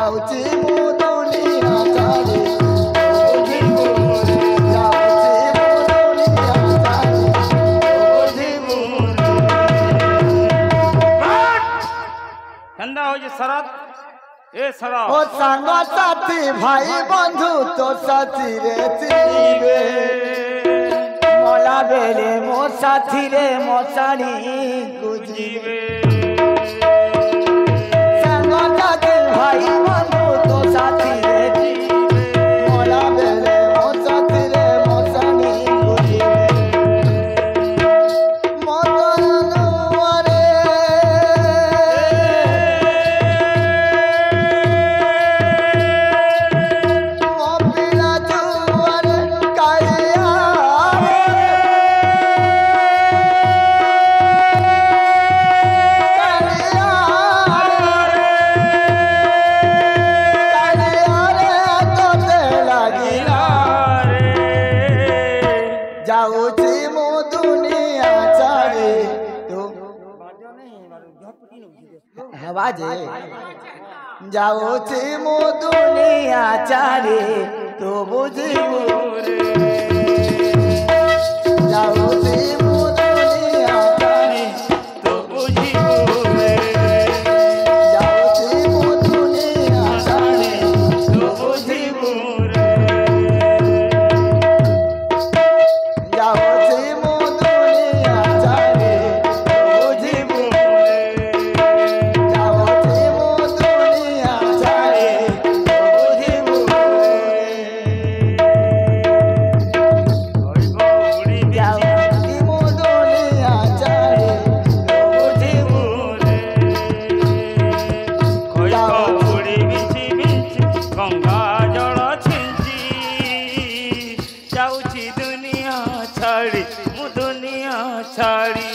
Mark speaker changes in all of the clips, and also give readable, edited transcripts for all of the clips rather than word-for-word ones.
Speaker 1: जाऊची मु दुनिया छाड़ी बुझिबु जाऊची मु दुनिया छाड़ी बुझिबु
Speaker 2: कंदा हो जे शरत ए शरत
Speaker 1: ओ संग साथी भाई बंधु तो साथी रे चिनिबे मला बेले मो साथी रे मोसाणी गुजिबे संग साथी भाई बंधु तो साथी रे चिनिबे मला बेले मो साथी रे मोसाणी गुजिबे जाऊची मु दुनिया छाड़ी तू बाजे जाऊची मु दुनिया छाड़ी तू बुझिबु जाऊची मु दुनिया छाड़ी
Speaker 2: तो बुझिबु
Speaker 1: जाऊची मु दुनिया छाड़ी
Speaker 2: तो बुझिबु
Speaker 1: जाऊची मु दुनिया छाड़ी बुझिबु जाऊची मु दुनिया छाड़ी बुझिबु
Speaker 2: ओइ गौड़ी
Speaker 1: जाऊची मु दुनिया छाड़ी बुझिबु
Speaker 2: ओइ गौड़ी बिछि बिछि गंगा जल छिंची जाउची दुनिया छाड़ी मु दुनिया छाड़ी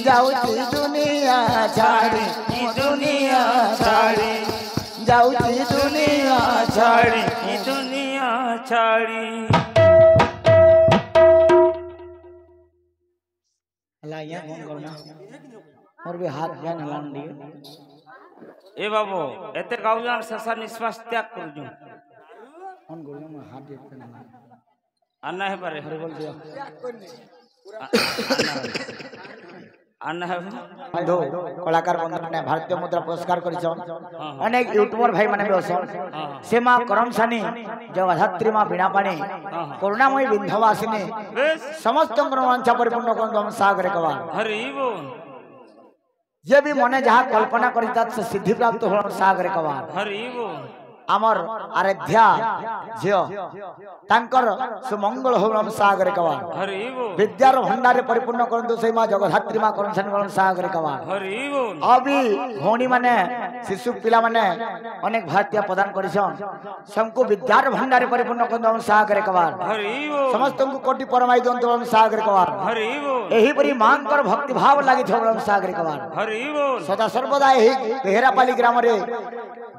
Speaker 1: जाऊची दुनिया छाड़ी
Speaker 2: ई दुनिया छाड़ी
Speaker 1: जाऊची दुनिया
Speaker 2: छाड़ी ई दुनिया छाड़ी
Speaker 1: अल्लाह यहाँ कौन करना और भी हाथ ज्ञान हलान दिए
Speaker 2: ए बाबू एते गाउजान ससा निश्वास त्याग करजु
Speaker 1: कौन करना मैं हाथ देखते ना
Speaker 2: अन्ना है पारे
Speaker 1: हर बोल दिया
Speaker 2: अन्ना है
Speaker 1: बंधु कलाकार बंधु ने भारतीय मुद्रा पुरस्कार करिछन अनेक यूट्यूबर भाई माने बेसन सीमा करमसानी जगधात्री मां बीणा पाणी करुणामयी विंध्यवासिनी
Speaker 2: बेस
Speaker 1: समस्त मनोवांछा परिपूर्ण करन हम सागर कवा
Speaker 2: हरि बोल
Speaker 1: जे भी मने जहा कल्पना करिता से सिद्धि प्राप्त हो सागर कवा
Speaker 2: हरि बोल
Speaker 1: आमर आराध्या झियो तांकर सुमंगल हो हम सागर कवा
Speaker 2: हरि बोल
Speaker 1: विद्यार भंडार परिपूर्ण करंतु से मां जगधात्री मां करमसानी करन सागर कवा
Speaker 2: हरि बोल
Speaker 1: अभी भौणी माने शिशु पिला माने अनेक भारतीय प्रदान करिछन सबको विद्यार भंडार परिपूर्ण करन हम सागर कवा
Speaker 2: हरि बोल
Speaker 1: समस्त को कोटि परमाई दंत हम सागर कवा
Speaker 2: हरि बोल
Speaker 1: एही परी मांकर भक्ति भाव लागि हम सागर कवा
Speaker 2: हरि बोल
Speaker 1: सदा सर्वदा एही बेहरापाली ग्राम रे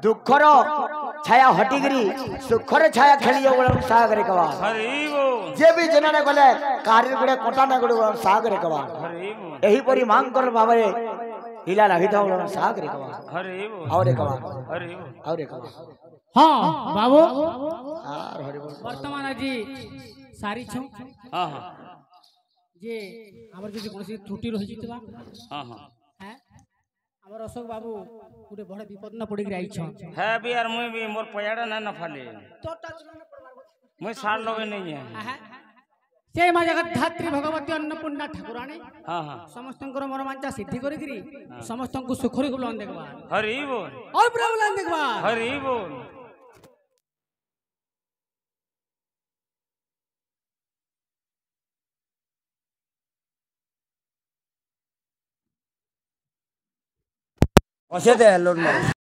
Speaker 1: दुखर छाया हटिगिरी सुखर छाया खेली हम सागर कवा
Speaker 2: हरि बोल
Speaker 1: जे भी जनने गले कार्य गुडे कोटा न गुडे हम सागर कवा
Speaker 2: हरि बोल
Speaker 1: एही परी मांकर भावे हिला लागित हम सागर कवा
Speaker 2: हरि बोल
Speaker 1: और कवा
Speaker 2: हरि बोल
Speaker 1: और कवा
Speaker 3: हाँ बाबू
Speaker 1: आर हरि बोल
Speaker 3: वर्तमान आज सारी छु
Speaker 2: हां हां
Speaker 3: जे हमर जे कोनसी त्रुटि रहि जितबा
Speaker 2: हां हां
Speaker 3: हैं हमर अशोक बाबू गुटे बड़ विपद न पड़ी आई छ
Speaker 2: है भी यार मुई भी मोर पयाड़ा ना न फाले
Speaker 3: तोटा
Speaker 2: मुई सार लगे नहीं है
Speaker 3: से मां जगत धात्री भगवती अन्नपूर्णा ठाकुराणी
Speaker 2: हां हां
Speaker 3: समस्तंकर मनोवांछा सिद्धि करिगिरी समस्तंकु सुखरी बुलान देखबा
Speaker 2: हरि बोल
Speaker 3: और पूरा बुलान देखबा
Speaker 2: हरि बोल
Speaker 1: असे दे लोड मार